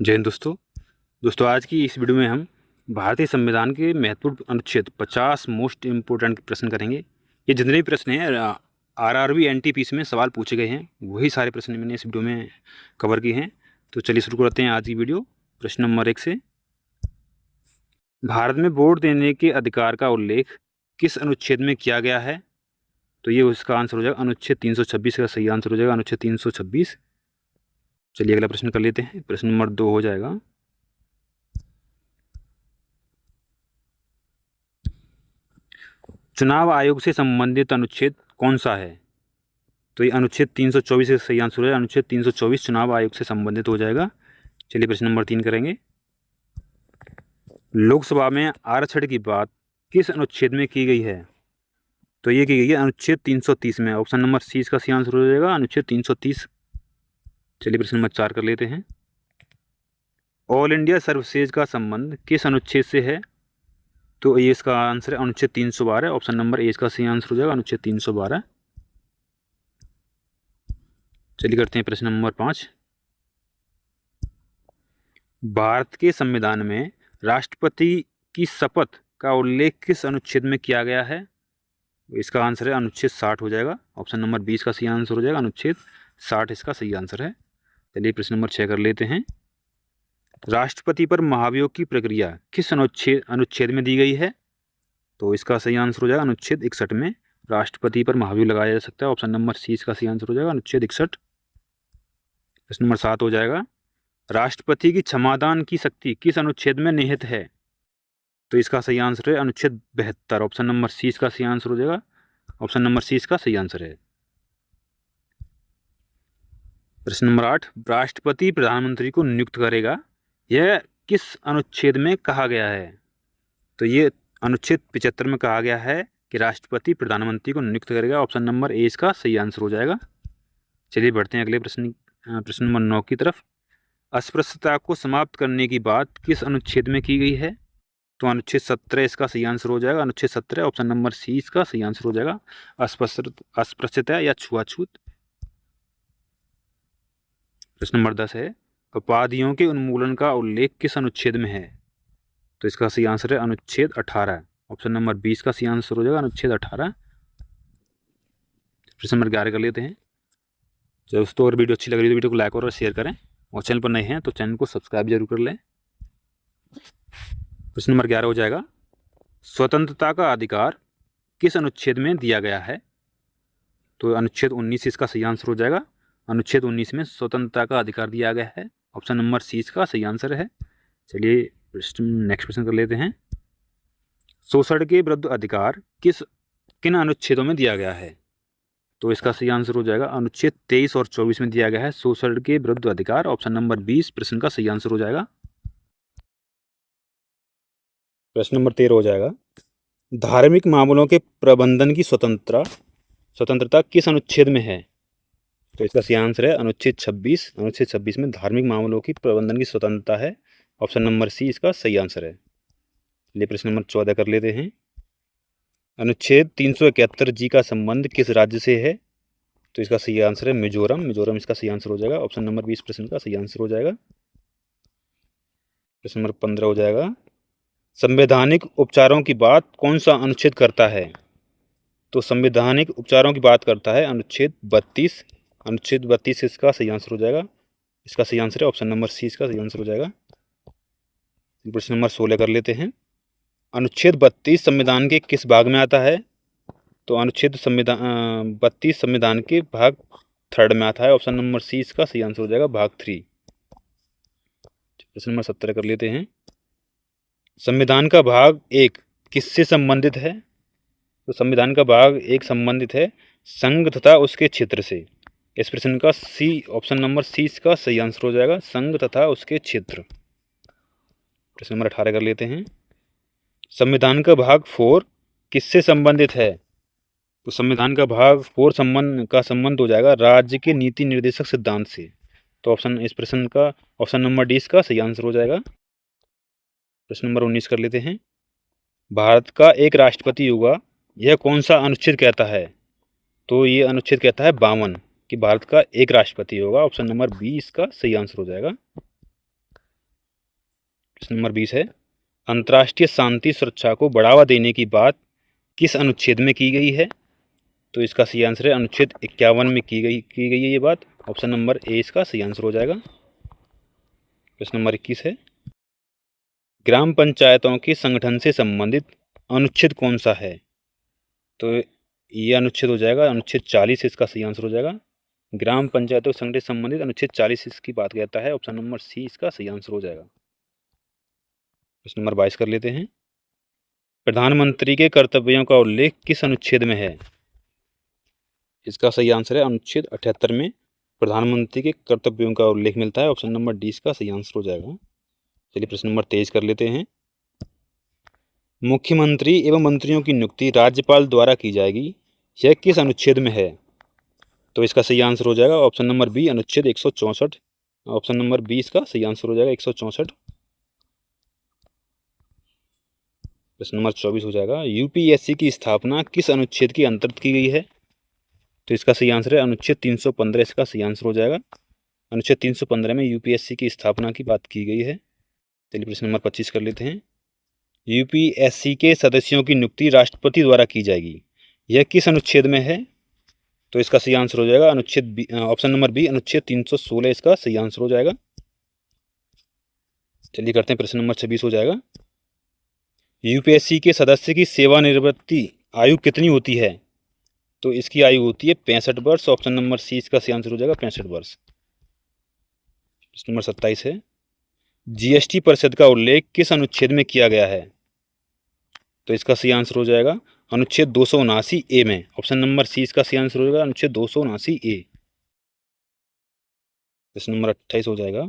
जय हिंद दोस्तों आज की इस वीडियो में हम भारतीय संविधान के महत्वपूर्ण अनुच्छेद 50 मोस्ट इम्पोर्टेंट प्रश्न करेंगे। ये जितने भी प्रश्न हैं आरआरबी एनटीपीसी में सवाल पूछे गए हैं, वही सारे प्रश्न मैंने इस वीडियो में कवर किए हैं। तो चलिए शुरू करते हैं आज की वीडियो। प्रश्न नंबर 1 से, भारत में वोट देने के अधिकार का उल्लेख किस अनुच्छेद में किया गया है? तो ये उसका आंसर हो जाएगा अनुच्छेद 326 का सही आंसर हो जाएगा अनुच्छेद 326। चलिए अगला प्रश्न कर लेते हैं। प्रश्न नंबर 2 हो जाएगा, चुनाव आयोग से संबंधित अनुच्छेद कौन सा है? तो ये अनुच्छेद 324 का सही आंसर है अनुच्छेद 324 चुनाव आयोग से संबंधित हो जाएगा। चलिए प्रश्न नंबर 3 करेंगे। लोकसभा में आरक्षण की बात किस अनुच्छेद में की गई है? तो ये की गई है अनुच्छेद 330 में। ऑप्शन नंबर सी इसका सही आंसर हो जाएगा अनुच्छेद 330। चलिए प्रश्न नंबर 4 कर लेते हैं। ऑल इंडिया सर्वसेज का संबंध किस अनुच्छेद से है? तो ये इसका आंसर है अनुच्छेद 312। ऑप्शन नंबर ए इसका सही आंसर हो जाएगा अनुच्छेद 312। चलिए करते हैं प्रश्न नंबर 5। भारत के संविधान में राष्ट्रपति की शपथ का उल्लेख किस अनुच्छेद में किया गया है? इसका आंसर है अनुच्छेद 60 हो जाएगा। ऑप्शन नंबर 20 का सही आंसर हो जाएगा अनुच्छेद 60 इसका सही आंसर है। चलिए प्रश्न नंबर 6 कर लेते हैं। राष्ट्रपति पर महाभियोग की प्रक्रिया किस अनुच्छेद में दी गई है? तो इसका सही आंसर हो जाएगा अनुच्छेद 61 में राष्ट्रपति पर महाभियोग लगाया जा सकता है। ऑप्शन नंबर सी इसका सही आंसर हो जाएगा अनुच्छेद 61। प्रश्न नंबर 7 हो जाएगा, राष्ट्रपति की क्षमादान की शक्ति किस अनुच्छेद में निहित है? तो इसका सही आंसर है अनुच्छेद 72। ऑप्शन नंबर सी इसका सही आंसर हो जाएगा। ऑप्शन नंबर सी इसका सही आंसर है। प्रश्न नंबर 8, राष्ट्रपति प्रधानमंत्री को नियुक्त करेगा, यह किस अनुच्छेद में कहा गया है? तो ये अनुच्छेद 75 में कहा गया है कि राष्ट्रपति प्रधानमंत्री को नियुक्त करेगा। ऑप्शन नंबर ए इसका सही आंसर हो जाएगा। चलिए बढ़ते हैं अगले प्रश्न नंबर 9 की तरफ। अस्पृश्यता को समाप्त करने की बात किस अनुच्छेद में की गई है? तो अनुच्छेद 17 इसका सही आंसर हो जाएगा अनुच्छेद 17। ऑप्शन नंबर सी इसका सही आंसर हो जाएगा अस्पृश्यता या छुआछूत। प्रश्न नंबर 10 है, उपाधियों के उन्मूलन का उल्लेख किस अनुच्छेद में है? तो इसका सही आंसर है अनुच्छेद 18। ऑप्शन नंबर 20 का सही आंसर हो जाएगा अनुच्छेद 18। प्रश्न नंबर 11 कर लेते हैं। दोस्तों अगर वीडियो अच्छी लग रही है तो वीडियो को लाइक और शेयर करें, और चैनल पर नए हैं तो चैनल को सब्सक्राइब जरूर कर लें। प्रश्न नंबर 11 हो जाएगा, स्वतंत्रता का अधिकार किस अनुच्छेद में दिया गया है? तो अनुच्छेद 19 इसका सही आंसर हो जाएगा। अनुच्छेद 19 में स्वतंत्रता का अधिकार दिया गया है। ऑप्शन नंबर सी इसका सही आंसर है। चलिए नेक्स्ट प्रश्न कर लेते हैं। शोषण के विरुद्ध अधिकार किन अनुच्छेदों में दिया गया है? तो इसका सही आंसर हो जाएगा अनुच्छेद 23 और 24 में दिया गया है शोषण के विरुद्ध अधिकार। ऑप्शन नंबर 20 प्रश्न का सही आंसर हो जाएगा। प्रश्न नंबर 13 हो जाएगा, धार्मिक मामलों के प्रबंधन की स्वतंत्रता किस अनुच्छेद में है? तो इसका सही आंसर है अनुच्छेद 26। अनुच्छेद 26 में धार्मिक मामलों की प्रबंधन की स्वतंत्रता है। ऑप्शन नंबर सी इसका सही आंसर है। चलिए प्रश्न नंबर 14 कर लेते हैं। अनुच्छेद 371 जी का संबंध किस राज्य से है? तो इसका सही आंसर है मिजोरम इसका सही आंसर हो जाएगा। ऑप्शन नंबर 20 प्रश्न का सही आंसर हो जाएगा। प्रश्न नंबर 15 हो जाएगा, संवैधानिक उपचारों की बात कौन सा अनुच्छेद करता है? तो संवैधानिक उपचारों की बात करता है अनुच्छेद 32। अनुच्छेद 32 इसका सही आंसर हो जाएगा। इसका सही आंसर है ऑप्शन नंबर सी इसका सही आंसर हो जाएगा। प्रश्न नंबर 16 कर लेते हैं। अनुच्छेद 32 संविधान के किस भाग में आता है? तो अनुच्छेद 32 संविधान के भाग 3 में आता है। ऑप्शन नंबर सी इसका सही आंसर हो जाएगा भाग 3। प्रश्न नंबर 17 कर लेते हैं। संविधान का भाग 1 किससे संबंधित है? तो संविधान का भाग 1 संबंधित है संघ तथा उसके क्षेत्र से। इस प्रश्न का सी ऑप्शन नंबर सी इसका सही आंसर हो जाएगा संघ तथा उसके क्षेत्र। प्रश्न नंबर 18 कर लेते हैं। संविधान का भाग 4 किससे संबंधित है? तो संविधान का भाग 4 संबंध हो जाएगा राज्य के नीति निर्देशक सिद्धांत से। तो इस प्रश्न का ऑप्शन नंबर डी इसका सही आंसर हो जाएगा। प्रश्न नंबर 19 कर लेते हैं। भारत का एक राष्ट्रपति होगा, यह कौन सा अनुच्छेद कहता है? तो ये अनुच्छेद कहता है 52 कि भारत का एक राष्ट्रपति होगा। ऑप्शन नंबर बी इसका सही आंसर हो जाएगा। प्रश्न नंबर 20 है, अंतर्राष्ट्रीय शांति सुरक्षा को बढ़ावा देने की बात किस अनुच्छेद में की गई है? तो इसका सही आंसर है अनुच्छेद 51 में की गई है ये बात। ऑप्शन नंबर ए इसका सही आंसर हो जाएगा। प्रश्न नंबर 21 है, ग्राम पंचायतों के संगठन से संबंधित अनुच्छेद कौन सा है? तो ये अनुच्छेद हो जाएगा अनुच्छेद 40, इसका सही आंसर हो जाएगा। ग्राम पंचायतों संगठन से संबंधित अनुच्छेद 40 इसकी बात करता है। ऑप्शन नंबर सी इसका सही आंसर हो जाएगा। प्रश्न नंबर 22 कर लेते हैं, प्रधानमंत्री के कर्तव्यों का उल्लेख किस अनुच्छेद में है? इसका सही आंसर है अनुच्छेद 78 में प्रधानमंत्री के कर्तव्यों का उल्लेख मिलता है। ऑप्शन नंबर डी इसका सही आंसर हो जाएगा। चलिए प्रश्न नंबर 23 कर लेते हैं, मुख्यमंत्री एवं मंत्रियों की नियुक्ति राज्यपाल द्वारा की जाएगी, यह किस अनुच्छेद में है? तो इसका सही आंसर हो जाएगा ऑप्शन नंबर बी अनुच्छेद 164। ऑप्शन नंबर बी इसका सही आंसर हो जाएगा 164। प्रश्न नंबर 24 हो जाएगा, यूपीएससी की स्थापना किस अनुच्छेद के अंतर्गत की गई है? तो इसका सही आंसर है अनुच्छेद 315, इसका सही आंसर हो जाएगा। अनुच्छेद 315 में यूपीएससी की स्थापना की बात की गई है। चलिए प्रश्न नंबर 25 कर लेते हैं, यूपीएससी के सदस्यों की नियुक्ति राष्ट्रपति द्वारा की जाएगी, यह किस अनुच्छेद में है? तो इसका सही आंसर हो जाएगा अनुच्छेद ऑप्शन नंबर बी अनुच्छेद 316, इसका सही आंसर हो जाएगा। चलिए करते हैं प्रश्न नंबर 26 हो जाएगा, यूपीएससी के सदस्य की सेवानिवृत्ति आयु कितनी होती है? तो इसकी आयु होती है 65 वर्ष। ऑप्शन नंबर सी इसका सही आंसर हो जाएगा 65 वर्ष। प्रश्न नंबर 27 है, जीएसटी परिषद का उल्लेख किस अनुच्छेद में किया गया है? तो इसका सही आंसर हो जाएगा अनुच्छेद 279 ए में। ऑप्शन नंबर सी इसका सही आंसर हो जाएगा अनुच्छेद 279 ए। प्रश्न नंबर 28 हो जाएगा,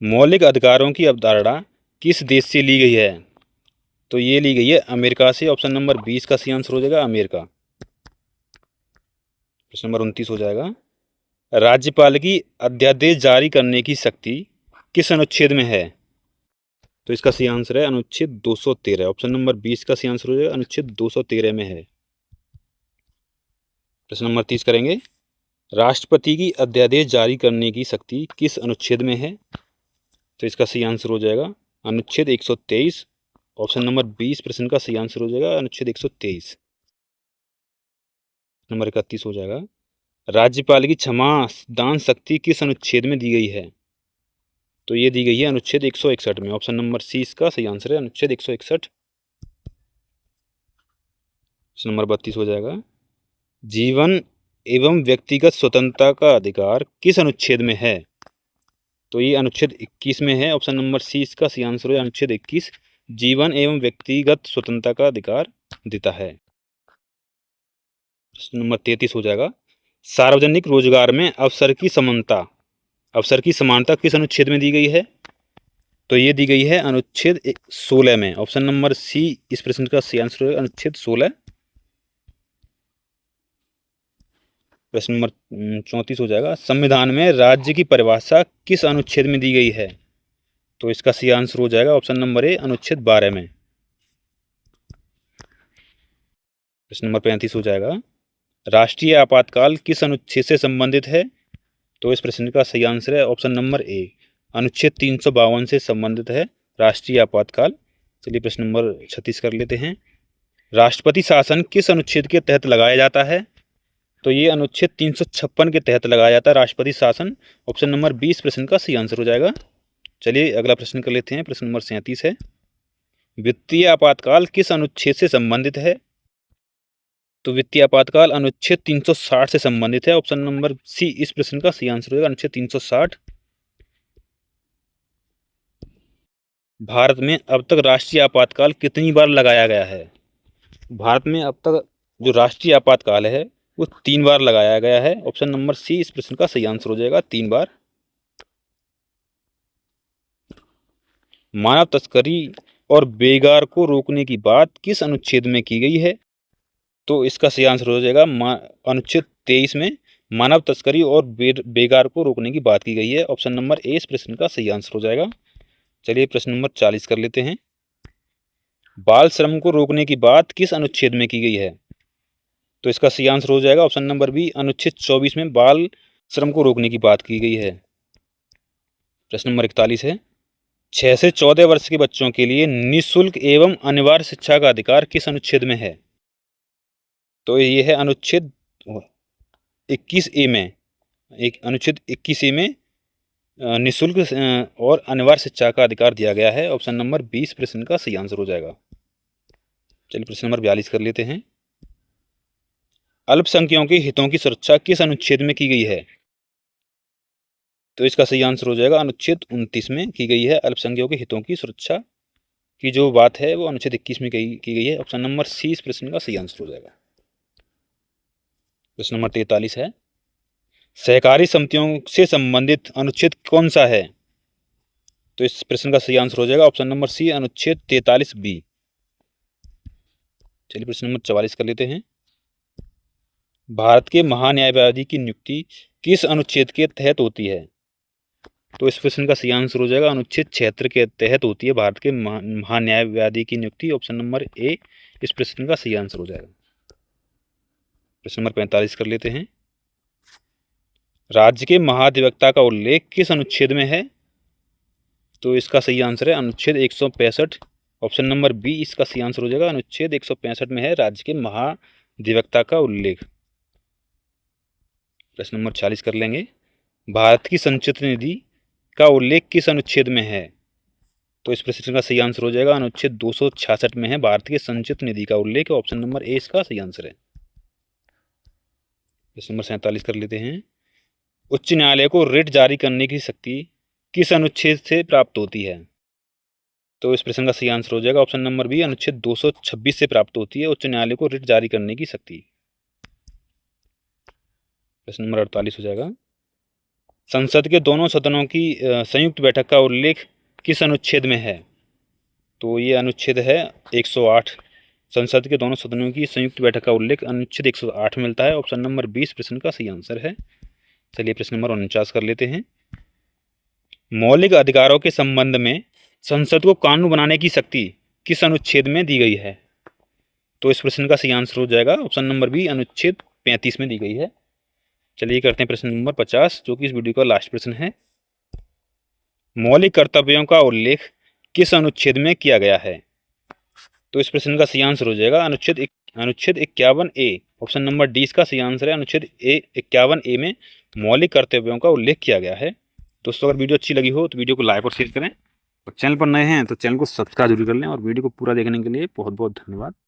मौलिक अधिकारों की अवधारणा किस देश से ली गई है? तो ये ली गई है अमेरिका से। ऑप्शन नंबर 20 का सही आंसर हो जाएगा अमेरिका। प्रश्न नंबर 29 हो जाएगा, राज्यपाल की अध्यादेश जारी करने की शक्ति किस अनुच्छेद में है? तो इसका सही आंसर है अनुच्छेद 213। ऑप्शन नंबर 20 का सही आंसर हो जाएगा अनुच्छेद 213 में है। प्रश्न नंबर 30 करेंगे, राष्ट्रपति की अध्यादेश जारी करने की शक्ति किस अनुच्छेद में है? तो इसका सही आंसर हो जाएगा अनुच्छेद 123। ऑप्शन नंबर 20 प्रश्न का सही आंसर हो जाएगा अनुच्छेद 123। नंबर 31 हो जाएगा, राज्यपाल की क्षमा दान शक्ति किस अनुच्छेद में दी गई है? तो ये दी गई है अनुच्छेद 161 में। ऑप्शन नंबर सी इसका सही आंसर है अनुच्छेद 161। प्रश्न नंबर 32 हो जाएगा, जीवन एवं व्यक्तिगत स्वतंत्रता का अधिकार किस अनुच्छेद में है? तो ये अनुच्छेद 21 में है। ऑप्शन नंबर सी इसका सही आंसर है अनुच्छेद 21, जीवन एवं व्यक्तिगत स्वतंत्रता का अधिकार देता है। प्रश्न नंबर 33 हो जाएगा, सार्वजनिक रोजगार में अवसर की समानता किस अनुच्छेद में दी गई है? तो ये दी गई है अनुच्छेद 16 में। ऑप्शन नंबर सी इस प्रश्न का सही आंसर है अनुच्छेद 16। प्रश्न नंबर 34 हो जाएगा, संविधान में राज्य की परिभाषा किस अनुच्छेद में दी गई है? तो इसका सही आंसर हो जाएगा ऑप्शन नंबर ए अनुच्छेद 12 में। प्रश्न नंबर 35 हो जाएगा, राष्ट्रीय आपातकाल किस अनुच्छेद से संबंधित है? तो इस प्रश्न का सही आंसर है ऑप्शन नंबर ए अनुच्छेद 352 से संबंधित है राष्ट्रीय आपातकाल। चलिए प्रश्न नंबर 36 कर लेते हैं, राष्ट्रपति शासन किस अनुच्छेद के तहत लगाया जाता है? तो ये अनुच्छेद 356 के तहत लगाया जाता है राष्ट्रपति शासन। ऑप्शन नंबर 20 प्रश्न का सही आंसर हो जाएगा। चलिए अगला प्रश्न कर लेते हैं। प्रश्न नंबर 37 है, वित्तीय आपातकाल किस अनुच्छेद से संबंधित है? तो वित्तीय आपातकाल अनुच्छेद 360 से संबंधित है। ऑप्शन नंबर सी इस प्रश्न का सही आंसर होगा अनुच्छेद 360। भारत में अब तक राष्ट्रीय आपातकाल कितनी बार लगाया गया है? भारत में अब तक जो राष्ट्रीय आपातकाल है वो 3 बार लगाया गया है। ऑप्शन नंबर सी इस प्रश्न का सही आंसर हो जाएगा 3 बार। मानव तस्करी और बेगार को रोकने की बात किस अनुच्छेद में की गई है? तो इसका सही आंसर हो जाएगा अनुच्छेद 23 में मानव तस्करी और बेगार को रोकने की बात की गई है। ऑप्शन नंबर ए इस प्रश्न का सही आंसर हो जाएगा। चलिए प्रश्न नंबर 40 कर लेते हैं, बाल श्रम को रोकने की बात किस अनुच्छेद में की गई है? तो इसका सही आंसर हो जाएगा ऑप्शन नंबर बी अनुच्छेद 24 में बाल श्रम को रोकने की बात की गई है। प्रश्न नंबर 41 है, 6 से 14 वर्ष के बच्चों के लिए निःशुल्क एवं अनिवार्य शिक्षा का अधिकार किस अनुच्छेद में है? तो ये है अनुच्छेद 21 ए में, एक अनुच्छेद 21 ए में निःशुल्क और अनिवार्य शिक्षा का अधिकार दिया गया है। ऑप्शन नंबर 20 प्रश्न का सही आंसर हो जाएगा। चलिए प्रश्न नंबर 42 कर लेते हैं। अल्पसंख्यकों के हितों की सुरक्षा किस अनुच्छेद में की गई है? तो इसका सही आंसर हो जाएगा अनुच्छेद 29 में की गई है। अल्पसंख्यकों के हितों की सुरक्षा की जो बात है वो अनुच्छेद 21 में की गई है। ऑप्शन नंबर सी इस प्रश्न का सही आंसर हो जाएगा। प्रश्न नंबर 43 है, सहकारी समितियों से संबंधित अनुच्छेद कौन सा है? तो इस प्रश्न का सही आंसर हो जाएगा ऑप्शन नंबर सी अनुच्छेद 43 बी। चलिए प्रश्न नंबर 44 कर लेते हैं। भारत के महान्यायवादी की नियुक्ति किस अनुच्छेद के तहत होती है? तो इस प्रश्न का सही आंसर हो जाएगा अनुच्छेद 76 के तहत होती है भारत के महान्यायवादी की नियुक्ति। ऑप्शन नंबर ए इस प्रश्न का सही आंसर हो जाएगा। प्रश्न नंबर 45 कर लेते हैं। राज्य के महाधिवक्ता का उल्लेख किस अनुच्छेद में है? तो इसका सही आंसर है अनुच्छेद 165। ऑप्शन नंबर बी इसका सही आंसर हो जाएगा। अनुच्छेद 165 में है राज्य के महाधिवक्ता का उल्लेख। प्रश्न नंबर 46 कर लेंगे। भारत की संचित निधि का उल्लेख किस अनुच्छेद में है? तो इस प्रश्न का सही आंसर हो जाएगा अनुच्छेद 266 में है भारत की संचित निधि का उल्लेख। ऑप्शन नंबर ए इसका सही आंसर है। प्रश्न नंबर 47 कर लेते हैं। उच्च न्यायालय को रिट जारी करने की शक्ति किस अनुच्छेद से प्राप्त होती है? तो इस प्रश्न का सही आंसर हो जाएगा ऑप्शन नंबर बी अनुच्छेद 226 से प्राप्त होती है उच्च न्यायालय को रिट जारी करने की शक्ति। प्रश्न नंबर 48 हो जाएगा। संसद के दोनों सदनों की संयुक्त बैठक का उल्लेख किस अनुच्छेद में है? तो ये अनुच्छेद है 108। संसद के दोनों सदनों की संयुक्त बैठक का उल्लेख अनुच्छेद 108 मिलता है। ऑप्शन नंबर 20 प्रश्न का सही आंसर है। चलिए प्रश्न नंबर 49 कर लेते हैं। मौलिक अधिकारों के संबंध में संसद को कानून बनाने की शक्ति किस अनुच्छेद में दी गई है? तो इस प्रश्न का सही आंसर हो जाएगा ऑप्शन नंबर बी अनुच्छेद 35 में दी गई है। चलिए करते हैं प्रश्न नंबर 50 जो कि इस वीडियो का लास्ट प्रश्न है। मौलिक कर्तव्यों का उल्लेख किस अनुच्छेद में किया गया है? तो इस प्रश्न का सही आंसर हो जाएगा अनुच्छेद 51 ए। ऑप्शन नंबर डी इसका सही आंसर है। अनुच्छेद 51 ए में मौलिक कर्तव्यों का उल्लेख किया गया है। दोस्तों अगर वीडियो अच्छी लगी हो तो वीडियो को लाइक और शेयर करें और चैनल पर नए हैं तो चैनल को सब्सक्राइब जरूर कर लें और वीडियो को पूरा देखने के लिए बहुत बहुत धन्यवाद।